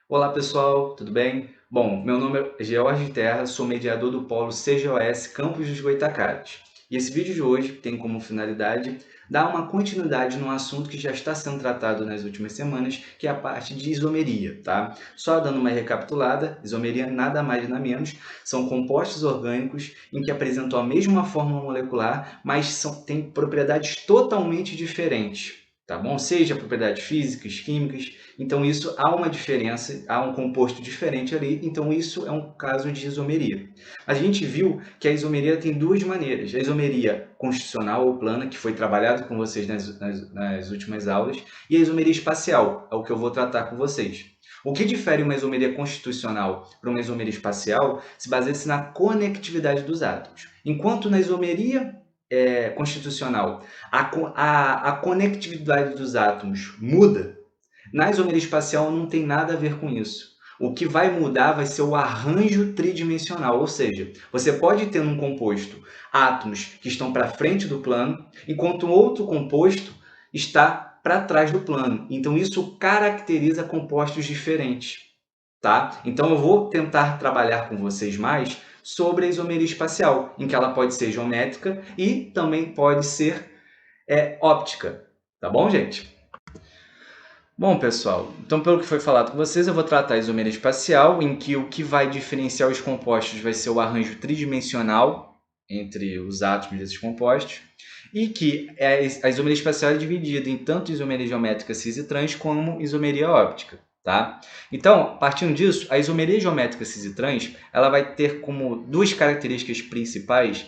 Olá pessoal, tudo bem? Bom, meu nome é George Terra, sou mediador do Polo CGOS Campus dos Goitacazes. E esse vídeo de hoje tem como finalidade dar uma continuidade num assunto que já está sendo tratado nas últimas semanas, que é a parte de isomeria, tá? Só dando uma recapitulada, isomeria nada mais nada menos são compostos orgânicos em que apresentam a mesma fórmula molecular, mas têm propriedades totalmente diferentes, tá bom? Seja propriedades físicas, químicas. Então, isso há uma diferença, há um composto diferente ali, então isso é um caso de isomeria. A gente viu que a isomeria tem duas maneiras: a isomeria constitucional ou plana, que foi trabalhado com vocês nas últimas aulas, e a isomeria espacial, é o que eu vou tratar com vocês. O que difere uma isomeria constitucional para uma isomeria espacial se baseia-se na conectividade dos átomos. Enquanto na isomeria constitucional a conectividade dos átomos muda, na isomeria espacial não tem nada a ver com isso. O que vai mudar vai ser o arranjo tridimensional, ou seja, você pode ter num composto átomos que estão para frente do plano, enquanto outro composto está para trás do plano. Então isso caracteriza compostos diferentes, tá? Então eu vou tentar trabalhar com vocês mais sobre a isomeria espacial, em que ela pode ser geométrica e também pode ser óptica, tá bom, gente? Bom, pessoal, então pelo que foi falado com vocês, eu vou tratar a isomeria espacial, em que o que vai diferenciar os compostos vai ser o arranjo tridimensional entre os átomos desses compostos, e que a isomeria espacial é dividida em tanto isomeria geométrica cis e trans como isomeria óptica, tá? Então, partindo disso, a isomeria geométrica cis e trans, ela vai ter como duas características principais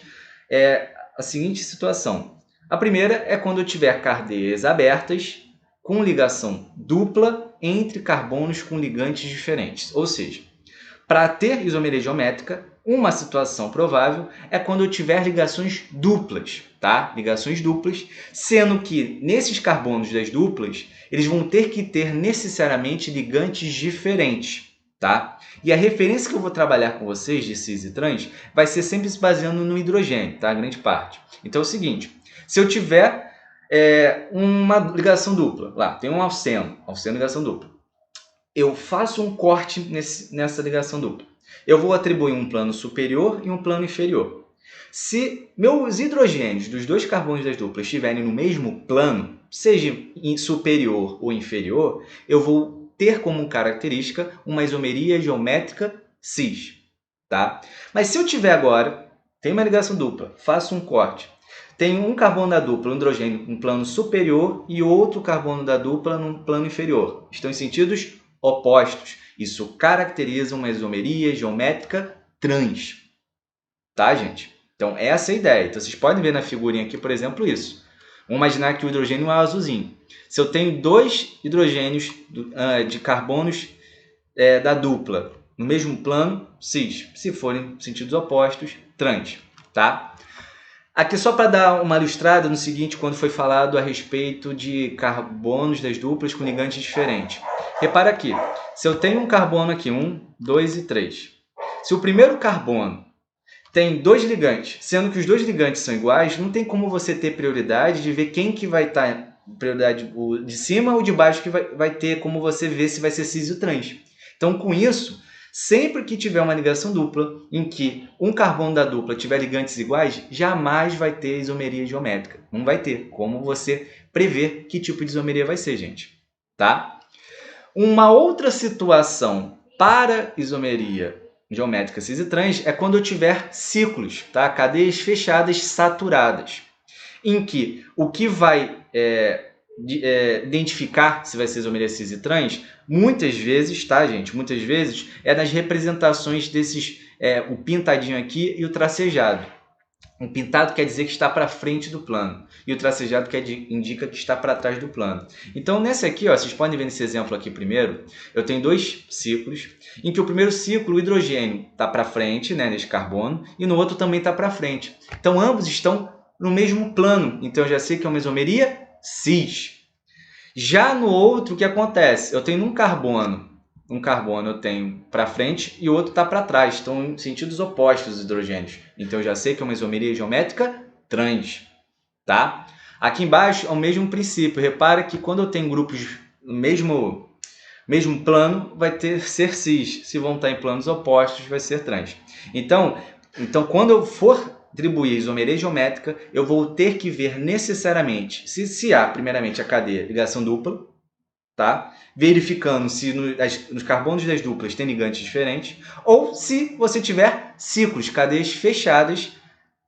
a seguinte situação. A primeira é quando eu tiver cadeias abertas com ligação dupla entre carbonos com ligantes diferentes. Ou seja, para ter isomeria geométrica, uma situação provável é quando eu tiver ligações duplas, tá? Ligações duplas, sendo que nesses carbonos das duplas, eles vão ter que ter necessariamente ligantes diferentes, tá? E a referência que eu vou trabalhar com vocês de cis e trans vai ser sempre se baseando no hidrogênio, tá? A grande parte. Então é o seguinte, se eu tiver uma ligação dupla, lá tem um alceno ligação dupla, eu faço um corte nessa ligação dupla. Eu vou atribuir um plano superior e um plano inferior. Se meus hidrogênios dos dois carbonos das duplas estiverem no mesmo plano, seja superior ou inferior, eu vou ter como característica uma isomeria geométrica cis, tá? Mas se eu tiver agora, tem uma ligação dupla, faço um corte, tem um carbono da dupla, um hidrogênio, um plano superior e outro carbono da dupla num plano inferior. Estão em sentidos opostos. Isso caracteriza uma isomeria geométrica trans. Tá, gente? Então, essa é a ideia. Então, vocês podem ver na figurinha aqui, por exemplo, isso. Vamos imaginar que o hidrogênio é azulzinho. Se eu tenho dois hidrogênios de carbonos da dupla no mesmo plano, cis. Se forem sentidos opostos, trans. Tá? Aqui só para dar uma ilustrada no seguinte, quando foi falado a respeito de carbonos das duplas com ligantes diferentes. Repara aqui, se eu tenho um carbono aqui, 1, 2 e 3. Se o primeiro carbono tem dois ligantes, sendo que os dois ligantes são iguais, não tem como você ter prioridade de ver quem que vai estar, prioridade o de cima ou de baixo, que vai ter como você ver se vai ser cis ou trans. Então, com isso, sempre que tiver uma ligação dupla, em que um carbono da dupla tiver ligantes iguais, jamais vai ter isomeria geométrica. Não vai ter como você prever que tipo de isomeria vai ser, gente. Tá? Uma outra situação para isomeria geométrica cis e trans é quando eu tiver ciclos, tá? Cadeias fechadas saturadas, em que o que vai identificar se vai ser isomeria cis e trans, muitas vezes, tá, gente? Muitas vezes é nas representações desses, o pintadinho aqui e o tracejado. Um pintado quer dizer que está para frente do plano e o tracejado indica que está para trás do plano. Então, nesse aqui, ó, vocês podem ver nesse exemplo aqui primeiro, eu tenho dois ciclos, em que o primeiro ciclo, o hidrogênio está para frente, né, nesse carbono, e no outro também está para frente. Então, ambos estão no mesmo plano. Então, eu já sei que é uma isomeria cis. Já no outro, o que acontece? Eu tenho um carbono eu tenho para frente e o outro está para trás. Estão em sentidos opostos os hidrogênios. Então eu já sei que é uma isomeria geométrica trans. Tá? Aqui embaixo é o mesmo princípio. Repara que quando eu tenho grupos no mesmo Mesmo plano vai ser cis. Se vão estar em planos opostos, vai ser trans. Então quando eu for atribuir isomeria geométrica, eu vou ter que ver necessariamente se há, primeiramente, a cadeia ligação dupla, tá? Verificando se nos carbonos das duplas tem ligantes diferentes, ou se você tiver ciclos, cadeias fechadas,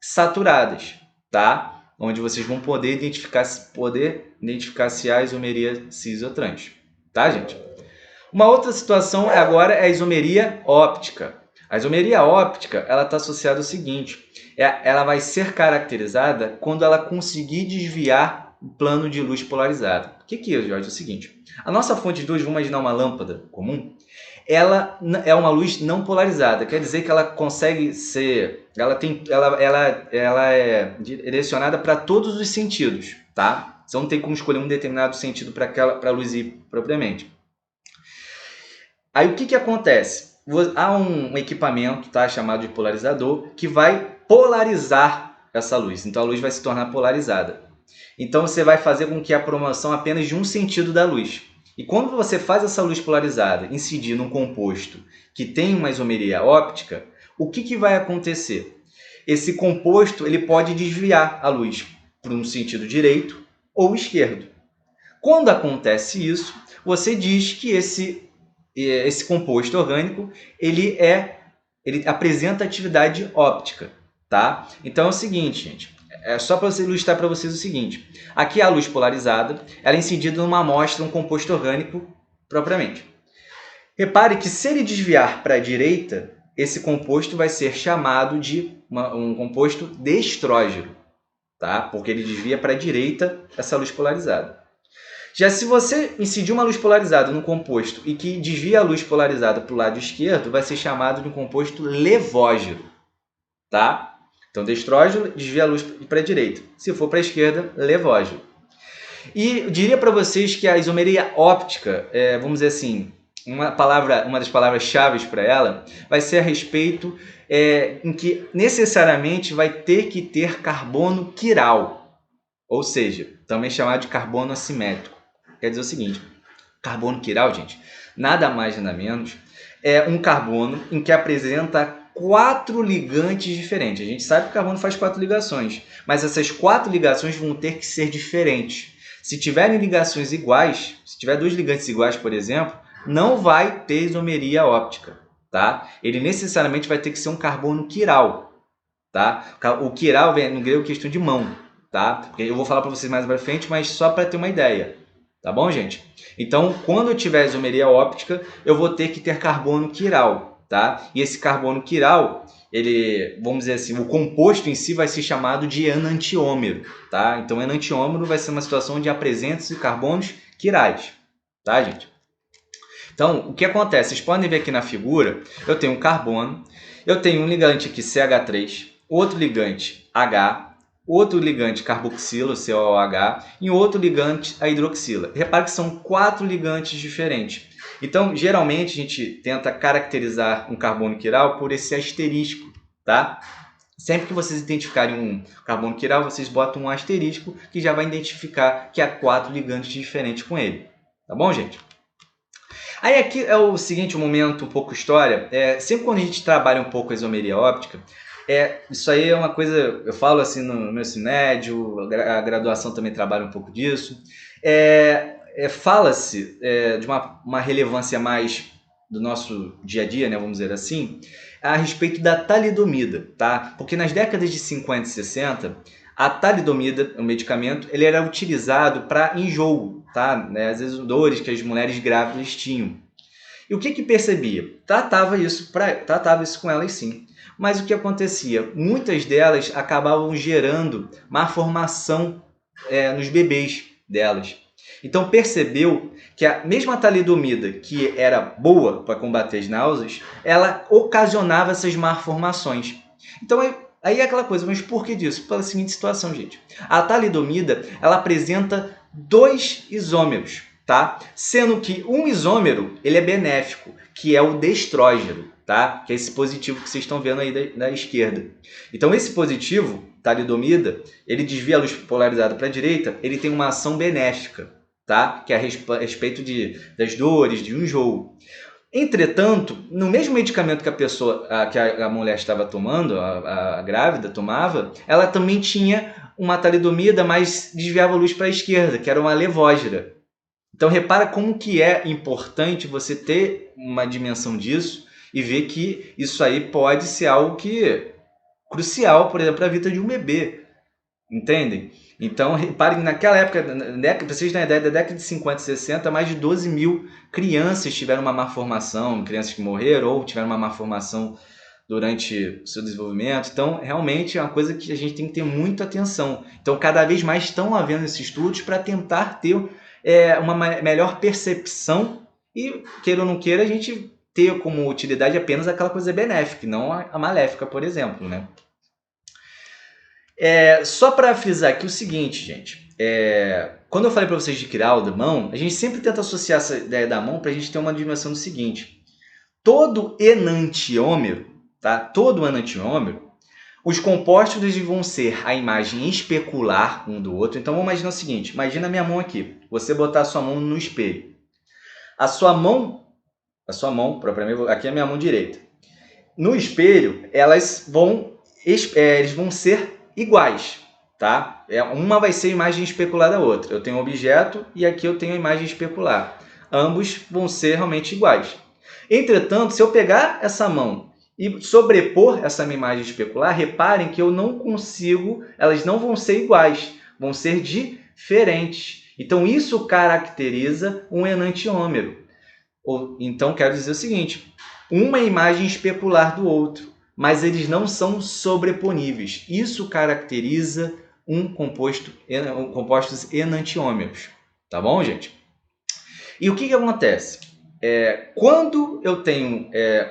saturadas, tá? Onde vocês vão poder identificar se há isomeria cis ou trans, tá, gente? Uma outra situação agora é a isomeria óptica. A isomeria óptica ela está associada ao seguinte, ela vai ser caracterizada quando ela conseguir desviar o plano de luz polarizado. O que é, Jorge? É o seguinte, a nossa fonte de luz, vamos imaginar uma lâmpada comum, ela é uma luz não polarizada, quer dizer que ela consegue ser, ela é direcionada para todos os sentidos, tá? Você não tem como escolher um determinado sentido para a luz ir propriamente. Aí o que acontece? Há um equipamento, tá, chamado de polarizador, que vai polarizar essa luz. Então a luz vai se tornar polarizada. Então você vai fazer com que a promoção apenas de um sentido da luz. E quando você faz essa luz polarizada incidir num composto que tem uma isomeria óptica, o que vai acontecer? Esse composto ele pode desviar a luz para um sentido direito ou esquerdo. Quando acontece isso, você diz que esse composto orgânico ele apresenta atividade óptica, tá? Então é o seguinte, gente, é só para ilustrar para vocês o seguinte, aqui a luz polarizada, ela é incidida numa amostra, um composto orgânico propriamente. Repare que se ele desviar para a direita, esse composto vai ser chamado de um composto de estrógeno, tá? Porque ele desvia para a direita essa luz polarizada. Já se você incidir uma luz polarizada num composto e que desvia a luz polarizada para o lado esquerdo, vai ser chamado de um composto levógeno, tá? Então, destrógeno desvia a luz para a direita. Se for para a esquerda, levógeno. E eu diria para vocês que a isomeria óptica, vamos dizer assim, uma das palavras-chave para ela vai ser a respeito em que necessariamente vai ter que ter carbono quiral, ou seja, também chamado de carbono assimétrico. Quer dizer o seguinte, carbono quiral, gente, nada mais nada menos, é um carbono em que apresenta 4 ligantes diferentes. A gente sabe que o carbono faz 4 ligações, mas essas 4 ligações vão ter que ser diferentes. Se tiverem ligações iguais, se tiver 2 ligantes iguais, por exemplo, não vai ter isomeria óptica, tá? Ele necessariamente vai ter que ser um carbono quiral, tá? O quiral vem no grego questão de mão, tá? Porque eu vou falar para vocês mais para frente, mas só para ter uma ideia. Tá bom, gente? Então, quando eu tiver isomeria óptica, eu vou ter que ter carbono quiral, tá? E esse carbono quiral, vamos dizer assim, o composto em si vai ser chamado de enantiômero, tá? Então, enantiômero vai ser uma situação onde há presença de carbonos quirais, tá, gente? Então, o que acontece? Vocês podem ver aqui na figura, eu tenho um carbono, eu tenho um ligante aqui CH3, outro ligante H, outro ligante carboxila, COOH, e outro ligante a hidroxila. Repare que são 4 ligantes diferentes. Então, geralmente, a gente tenta caracterizar um carbono quiral por esse asterisco, tá? Sempre que vocês identificarem um carbono quiral, vocês botam um asterisco que já vai identificar que há 4 ligantes diferentes com ele. Tá bom, gente? Aí aqui é o seguinte, um momento um pouco história. Sempre quando a gente trabalha um pouco a isomeria óptica, isso aí é uma coisa, eu falo assim no meu ensino médio, a graduação também trabalha um pouco disso. Fala-se de uma relevância mais do nosso dia a dia, né, vamos dizer assim, a respeito da talidomida, tá? Porque nas décadas de 50 e 60, a talidomida, o medicamento, ele era utilizado para enjoo, tá? Às vezes dores que as mulheres grávidas tinham. E o que percebia? Tratava isso com elas sim. Mas o que acontecia? Muitas delas acabavam gerando malformação nos bebês delas. Então percebeu que a mesma talidomida, que era boa para combater as náuseas, ela ocasionava essas malformações. Então aí é aquela coisa, mas por que disso? Pela seguinte situação, gente. A talidomida, ela apresenta 2 isômeros, tá? Sendo que um isômero, ele é benéfico, que é o destrógeno, tá? Que é esse positivo que vocês estão vendo aí da esquerda. Então esse positivo, talidomida, ele desvia a luz polarizada para a direita, ele tem uma ação benéfica, tá? Que é a respeito das dores, de um enjoo. Entretanto, no mesmo medicamento que a mulher estava tomando, a grávida tomava, ela também tinha uma talidomida, mas desviava a luz para a esquerda, que era uma levógira. Então repara como que é importante você ter uma dimensão disso e ver que isso aí pode ser algo que crucial, por exemplo, para a vida de um bebê. Entendem? Então, reparem, naquela época, para vocês terem ideia, da década de 50 e 60, mais de 12 mil crianças tiveram uma má formação, crianças que morreram ou tiveram uma má formação durante o seu desenvolvimento. Então, realmente é uma coisa que a gente tem que ter muita atenção. Então, cada vez mais estão havendo esses estudos para tentar ter uma melhor percepção e, queira ou não queira, a gente ter como utilidade apenas aquela coisa benéfica, não a maléfica, por exemplo, né? Só para frisar aqui o seguinte, gente. Quando eu falei para vocês de criar o da mão, a gente sempre tenta associar essa ideia da mão para a gente ter uma dimensão do seguinte. Todo enantiômero, tá? Todo enantiômero, os compostos eles vão ser a imagem especular um do outro. Então vamos imaginar o seguinte. Imagina a minha mão aqui. Você botar a sua mão no espelho. A sua mão, propriamente, aqui é a minha mão direita. No espelho, eles vão ser iguais, tá? Uma vai ser a imagem especular da outra. Eu tenho um objeto e aqui eu tenho a imagem especular. Ambos vão ser realmente iguais. Entretanto, se eu pegar essa mão e sobrepor essa minha imagem especular, reparem que eu não consigo, elas não vão ser iguais, vão ser diferentes. Então, isso caracteriza um enantiômero. Então, quero dizer o seguinte, uma imagem especular do outro, mas eles não são sobreponíveis. Isso caracteriza compostos enantiômeros. Tá bom, gente? E o que acontece? Quando eu tenho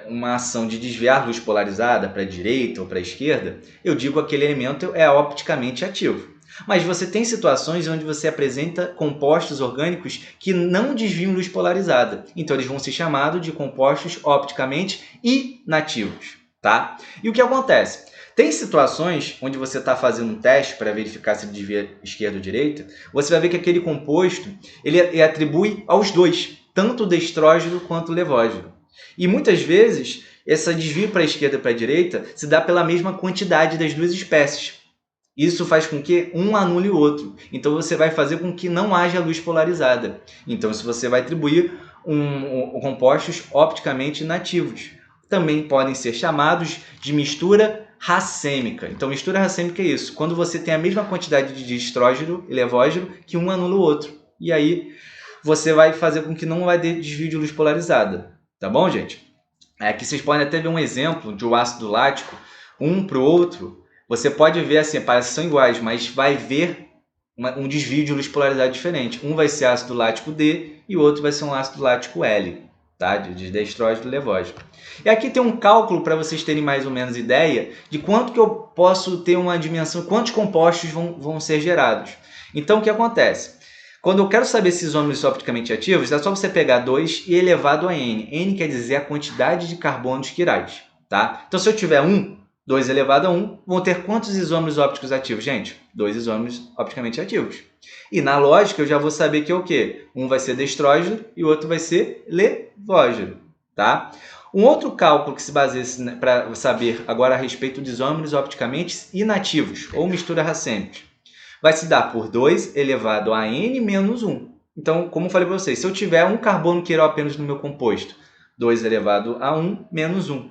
uma ação de desviar luz polarizada para a direita ou para a esquerda, eu digo que aquele elemento é opticamente ativo. Mas você tem situações onde você apresenta compostos orgânicos que não desviam luz polarizada. Então, eles vão ser chamados de compostos opticamente inativos. Tá? E o que acontece? Tem situações onde você está fazendo um teste para verificar se ele desvia esquerda ou direita, você vai ver que aquele composto ele atribui aos dois, tanto o destrógeno quanto o levógeno. E muitas vezes, esse desvio para a esquerda e para a direita se dá pela mesma quantidade das duas espécies. Isso faz com que um anule o outro. Então, você vai fazer com que não haja luz polarizada. Então, você vai atribuir compostos opticamente inativos. Também podem ser chamados de mistura racêmica. Então, mistura racêmica é isso. Quando você tem a mesma quantidade de estrógeno e levógeno que um anula o outro. E aí, você vai fazer com que não vai ter desvio de luz polarizada. Tá bom, gente? Aqui vocês podem até ver um exemplo de um ácido lático, um para o outro. Você pode ver assim, parece que são iguais, mas vai ver um desvio de luz polarizada diferente. Um vai ser ácido lático D e o outro vai ser um ácido lático L, tá? De destrógeno e levógeno. E aqui tem um cálculo para vocês terem mais ou menos ideia de quanto que eu posso ter uma dimensão, quantos compostos vão ser gerados. Então, o que acontece? Quando eu quero saber se isômeros são opticamente ativos, é só você pegar 2 e elevado a N. N quer dizer a quantidade de carbonos quirais, tá? Então, se eu tiver 2 elevado a 1, vão ter quantos isômeros ópticos ativos? Gente, 2 isômeros opticamente ativos. E na lógica eu já vou saber que é o quê? Um vai ser destrógeno e o outro vai ser levógeno, tá? Um outro cálculo que se baseia para saber agora a respeito de isômeros opticamente inativos, ou mistura racêmica, vai se dar por 2 elevado a N menos 1. Então, como eu falei para vocês, se eu tiver um carbono quiral apenas no meu composto, 2 elevado a 1 menos 1.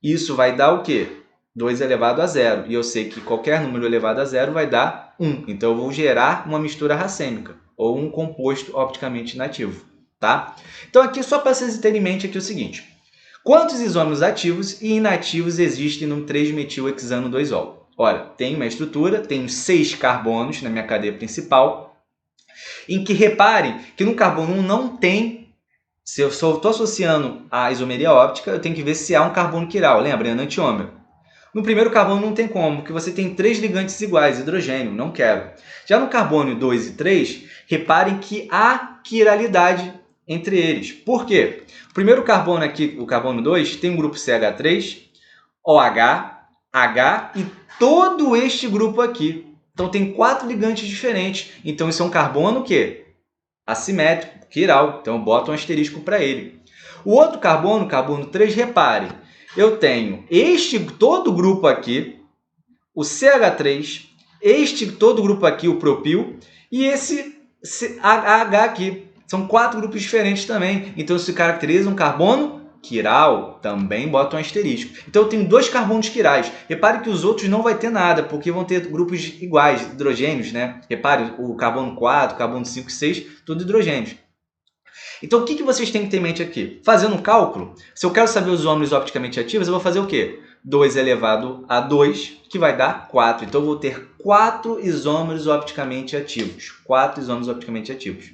Isso vai dar o quê? 2 elevado a 0. E eu sei que qualquer número elevado a 0 vai dar 1. Então, eu vou gerar uma mistura racêmica, ou um composto opticamente inativo. Tá? Então, aqui, só para vocês terem em mente aqui o seguinte. Quantos isômeros ativos e inativos existem no 3-metil-hexano 2-ol? Olha, tem uma estrutura, tem 6 carbonos na minha cadeia principal, em que reparem que no carbono 1 não tem. Se eu estou associando a isomeria óptica, eu tenho que ver se há um carbono quiral. Lembra? É enantiômero. No primeiro carbono não tem como, porque você tem 3 ligantes iguais, hidrogênio, não quero. Já no carbono 2 e 3, reparem que há quiralidade entre eles. Por quê? O primeiro carbono aqui, o carbono 2, tem um grupo CH3, OH, H e todo este grupo aqui. Então tem 4 ligantes diferentes. Então isso é um carbono que assimétrico, quiral, então eu boto um asterisco para ele. O outro carbono, carbono 3, reparem, eu tenho todo grupo aqui, o CH3, todo grupo aqui, o propil, e esse AH aqui. São 4 grupos diferentes também. Então, isso caracteriza um carbono quiral. Também bota um asterisco. Então, eu tenho 2 carbonos quirais. Repare que os outros não vai ter nada, porque vão ter grupos iguais, hidrogênios, né? Repare, o carbono 4, carbono 5 e 6, tudo hidrogênios. Então, o que vocês têm que ter em mente aqui? Fazendo um cálculo, se eu quero saber os isômeros opticamente ativos, eu vou fazer o quê? 2 elevado a 2, que vai dar 4. Então, eu vou ter 4 isômeros opticamente ativos. 4 isômeros opticamente ativos.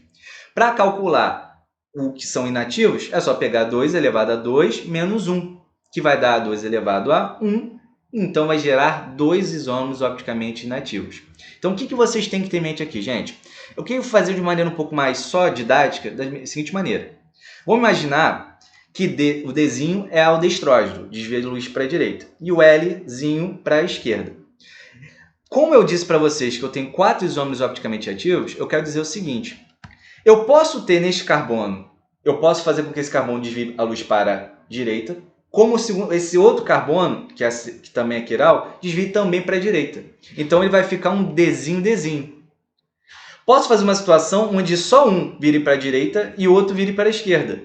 Para calcular o que são inativos, é só pegar 2 elevado a 2 menos 1, que vai dar 2 elevado a 1. Então, vai gerar 2 isômeros opticamente inativos. Então, o que vocês têm que ter em mente aqui, gente? Eu quero fazer de maneira um pouco mais só didática, da seguinte maneira. Vamos imaginar que o Dzinho é aldestrógeno, desvia de luz para a direita, e o Lzinho para a esquerda. Como eu disse para vocês que eu tenho 4 isômeros opticamente ativos, eu quero dizer o seguinte. Eu posso ter neste carbono, eu posso fazer com que esse carbono desvie a luz para a direita, como esse outro carbono, que também é quiral, desvie também para a direita. Então, ele vai ficar um Dzinho. Posso fazer uma situação onde só um vire para a direita e o outro vire para a esquerda.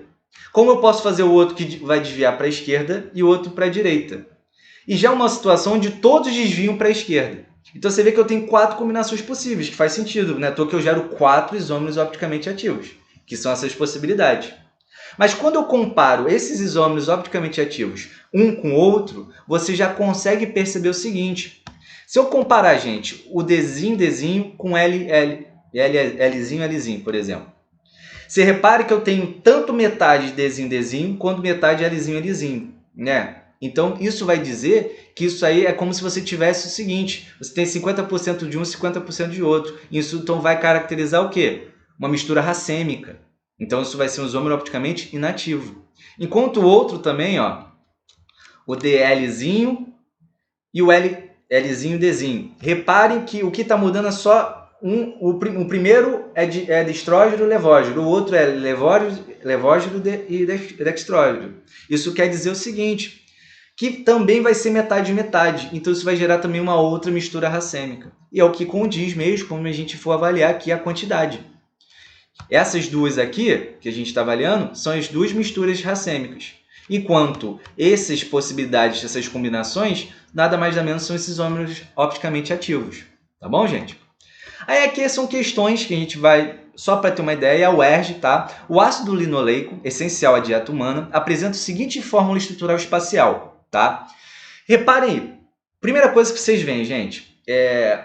Como eu posso fazer o outro que vai desviar para a esquerda e o outro para a direita? E já uma situação onde todos desviam para a esquerda. Então, você vê que eu tenho 4 combinações possíveis, que faz sentido, né? À toa que eu gero 4 isômeros opticamente ativos, que são essas possibilidades. Mas quando eu comparo esses isômeros opticamente ativos um com o outro, você já consegue perceber o seguinte. Se eu comparar, gente, o Dzinho com Lzinho, por exemplo. Você repare que eu tenho tanto metade Dzinho quanto metade Lzinho, né? Então, isso vai dizer que isso aí é como se você tivesse o seguinte, você tem 50% de um e 50% de outro. Isso então vai caracterizar o quê? Uma mistura racêmica. Então, isso vai ser um isômero opticamente inativo. Enquanto o outro também, ó, o DLzinho e o Lzinho, Dzinho. Reparem que o que está mudando é só o primeiro é destrógeno e levógeno, o outro é levógeno e dextrógeno. Isso quer dizer o seguinte, que também vai ser metade. Então, isso vai gerar também uma outra mistura racêmica. E é o que condiz mesmo quando a gente for avaliar aqui a quantidade. Essas duas aqui, que a gente está avaliando, são as 2 misturas racêmicas. Enquanto essas possibilidades, essas combinações, nada mais nada menos são esses isômeros opticamente ativos. Tá bom, gente? Aí aqui são questões que a gente vai, só para ter uma ideia, a UERJ, tá? O ácido linoleico, essencial à dieta humana, apresenta a seguinte fórmula estrutural espacial, tá? Reparem aí. Primeira coisa que vocês veem, gente,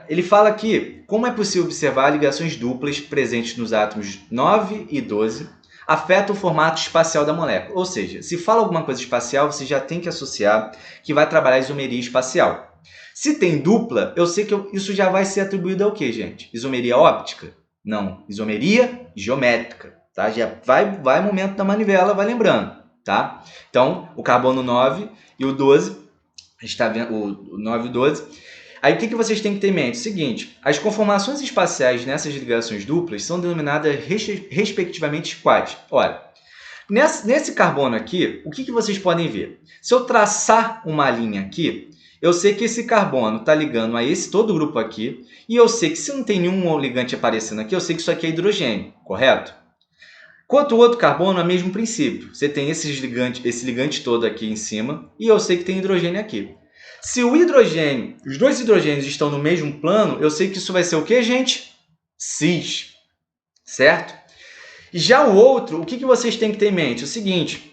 ele fala aqui como é possível observar ligações duplas presentes nos átomos 9 e 12 afetam o formato espacial da molécula. Ou seja, se fala alguma coisa espacial, você já tem que associar que vai trabalhar a isomeria espacial. Se tem dupla, eu sei que isso já vai ser atribuído ao quê, gente? Isomeria óptica? Não. Isomeria geométrica, tá? Já vai momento da manivela, vai lembrando, tá? Então, o carbono 9 e o 12, a gente está vendo o 9 e o 12. Aí, o que vocês têm que ter em mente? Seguinte, as conformações espaciais nessas ligações duplas são denominadas respectivamente quais? Olha, nesse carbono aqui, o que vocês podem ver? Se eu traçar uma linha aqui, eu sei que esse carbono está ligando a todo grupo aqui, e eu sei que se não tem nenhum ligante aparecendo aqui, eu sei que isso aqui é hidrogênio, correto? Quanto o outro carbono, é o mesmo princípio. Você tem esse ligante todo aqui em cima, e eu sei que tem hidrogênio aqui. Se o hidrogênio, os 2 hidrogênios estão no mesmo plano, eu sei que isso vai ser o quê, gente? Cis, certo? E já o outro, o que vocês têm que ter em mente? É o seguinte,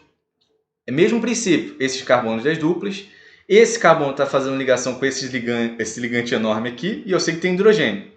é o mesmo princípio, esses carbonos das duplas, esse carbono está fazendo ligação com esse ligante enorme aqui, e eu sei que tem hidrogênio.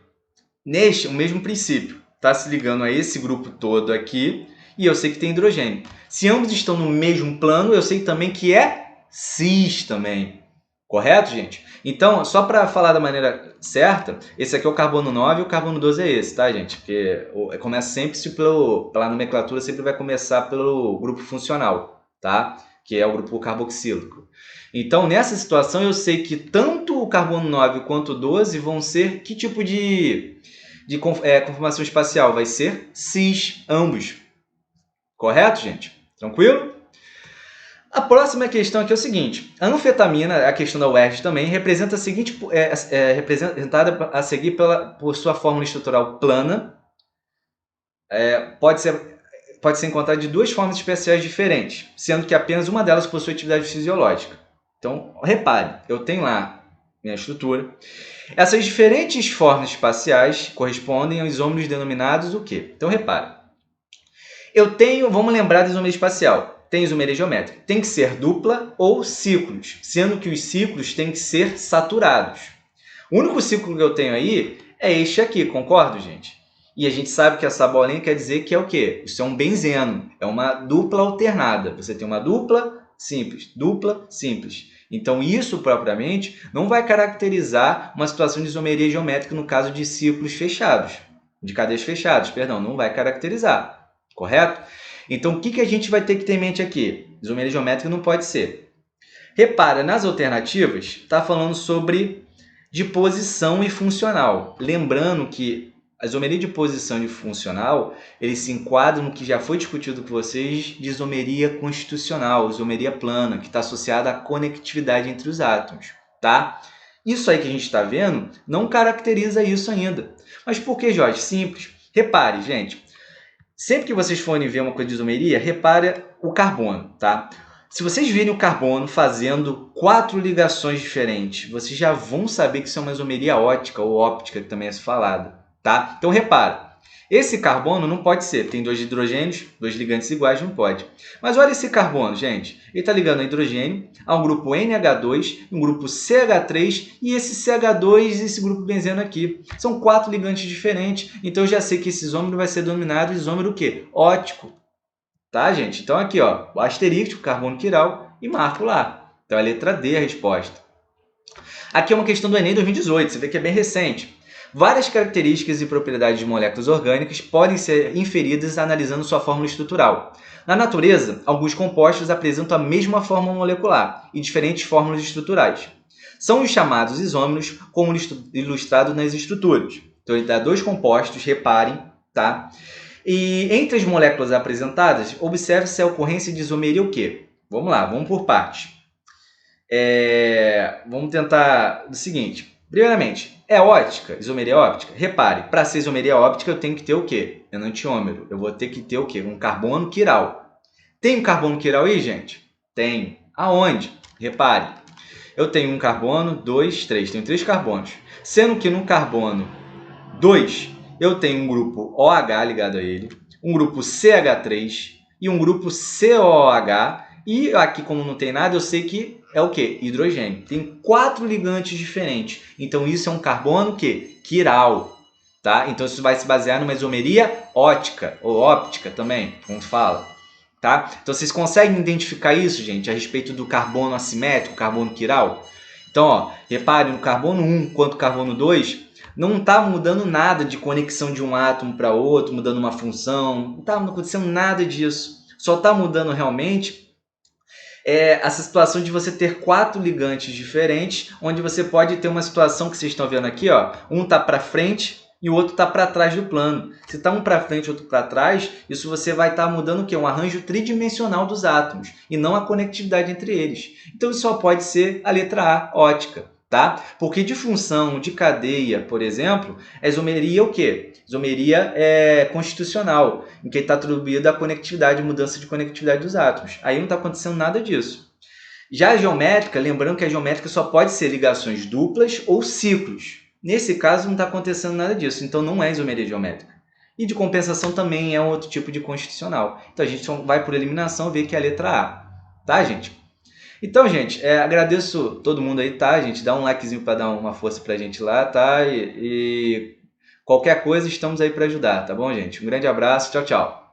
Neste, o mesmo princípio, está se ligando a esse grupo todo aqui, e eu sei que tem hidrogênio. Se ambos estão no mesmo plano, eu sei também que é cis também. Correto, gente? Então, só para falar da maneira certa, esse aqui é o carbono 9 e o carbono 12 é esse, tá, gente? Porque começa sempre pela nomenclatura, sempre vai começar pelo grupo funcional, tá? Que é o grupo carboxílico. Então, nessa situação, eu sei que tanto o carbono 9 quanto o 12 vão ser que tipo de de conformação espacial vai ser cis, ambos. Correto, gente? Tranquilo? A próxima questão aqui é o seguinte: a anfetamina, a questão da UERJ também, representa a seguinte, representada a seguir por sua fórmula estrutural plana. Pode ser encontrada de duas formas especiais diferentes, sendo que apenas uma delas possui atividade fisiológica. Então, repare, eu tenho lá minha estrutura. Essas diferentes formas espaciais correspondem aos isômeros denominados o quê? Então, repare. Eu tenho, vamos lembrar da isomeria espacial. Tem isomeria geométrica. Tem que ser dupla ou ciclos, sendo que os ciclos têm que ser saturados. O único ciclo que eu tenho aí é este aqui, concordo, gente? E a gente sabe que essa bolinha quer dizer que é o quê? Isso é um benzeno, é uma dupla alternada. Você tem uma dupla simples. Então, isso propriamente não vai caracterizar uma situação de isomeria geométrica no caso de ciclos fechados, de cadeias fechadas, perdão, não vai caracterizar, correto? Então, o que a gente vai ter que ter em mente aqui? Isomeria geométrica não pode ser. Repara, nas alternativas, está falando sobre de posição e funcional. Lembrando que a isomeria de posição e funcional, eles se enquadram no que já foi discutido com vocês de isomeria constitucional, isomeria plana, que está associada à conectividade entre os átomos, tá? Isso aí que a gente está vendo não caracteriza isso ainda. Mas por que, Jorge? Simples. Repare, gente, sempre que vocês forem ver uma coisa de isomeria, repare o carbono, tá? Se vocês virem o carbono fazendo 4 ligações diferentes, vocês já vão saber que isso é uma isomeria ótica ou óptica, que também é falada, tá? Então, repara, esse carbono não pode ser, tem 2 hidrogênios, 2 ligantes iguais, não pode. Mas olha esse carbono, gente, ele está ligando a hidrogênio a um grupo NH2, um grupo CH3 e esse CH2 e esse grupo benzeno aqui. São 4 ligantes diferentes, então eu já sei que esse isômero vai ser denominado isômero o quê? Ótico. Tá, gente? Então aqui, ó, o asterístico, carbono quiral e marco lá. Então a letra D é a resposta. Aqui é uma questão do Enem 2018, você vê que é bem recente. Várias características e propriedades de moléculas orgânicas podem ser inferidas analisando sua fórmula estrutural. Na natureza, alguns compostos apresentam a mesma fórmula molecular e diferentes fórmulas estruturais. São os chamados isômeros, como ilustrado nas estruturas. Então ele dá 2 compostos, reparem, tá? E entre as moléculas apresentadas, observe-se a ocorrência de isomeria o quê? Vamos lá, vamos por partes. Vamos tentar o seguinte. Primeiramente, é óptica, isomeria óptica? Repare, para ser isomeria óptica eu tenho que ter o quê? Enantiômero. Eu vou ter que ter o quê? Um carbono quiral. Tem um carbono quiral aí, gente? Tem. Aonde? Repare, eu tenho um carbono, 2, 3. Tenho 3 carbonos. Sendo que no carbono 2... eu tenho um grupo OH ligado a ele, um grupo CH3 e um grupo COOH. E aqui, como não tem nada, eu sei que é o quê? Hidrogênio. Tem 4 ligantes diferentes. Então, isso é um carbono que? Quiral. Tá? Então, isso vai se basear numa isomeria ótica, ou óptica também, como fala. Tá? Então, vocês conseguem identificar isso, gente, a respeito do carbono assimétrico, carbono quiral? Então, ó, repare no carbono 1 quanto carbono 2, não está mudando nada de conexão de um átomo para outro, mudando uma função, não está acontecendo nada disso. Só está mudando realmente essa situação de você ter 4 ligantes diferentes, onde você pode ter uma situação que vocês estão vendo aqui, ó, um está para frente e o outro está para trás do plano. Se está um para frente e outro para trás, isso você vai estar mudando o quê? Um arranjo tridimensional dos átomos, e não a conectividade entre eles. Então isso só pode ser a letra A, ótica. Tá? Porque de função de cadeia, por exemplo, a isomeria é o quê? Isomeria é constitucional, em que está atribuída a conectividade, mudança de conectividade dos átomos. Aí não está acontecendo nada disso. Já a geométrica, lembrando que a geométrica só pode ser ligações duplas ou ciclos. Nesse caso não está acontecendo nada disso, então não é isomeria geométrica. E de compensação também é um outro tipo de constitucional. Então a gente só vai por eliminação ver que é a letra A. Tá, gente? Então, gente, agradeço todo mundo aí, tá, gente? Dá um likezinho para dar uma força pra gente lá, tá? E qualquer coisa, estamos aí para ajudar, tá bom, gente? Um grande abraço, tchau, tchau.